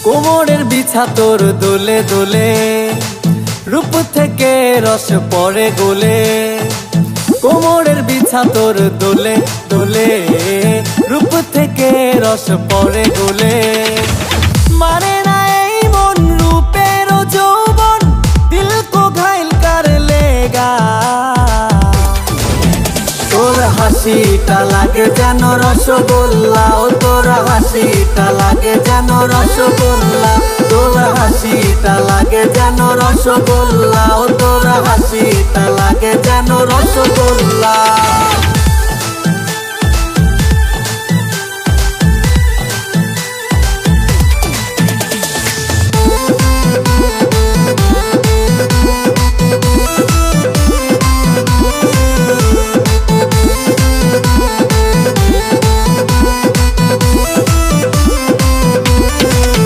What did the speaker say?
কোমরের বিছা তোর দোলে দোলে, রূপ থেকে রস পড়ে গোলে। কোমরের বিছা তোর দোলে দোলে, রূপ থেকে রস পড়ে গোলে। মানে না এই মন রূপের যৌবন, দিল কো ঘাইল কর লেগা। তোর হাসিটা লাগে যেন রসগোল্লা, ও তোর হাসিটা লাগে যেন রসগোল্লা। তোর হাসিটা লাগে যেন রসগোল্লা, ও তোর হাসিটা লাগে যেন রসগোল্লা।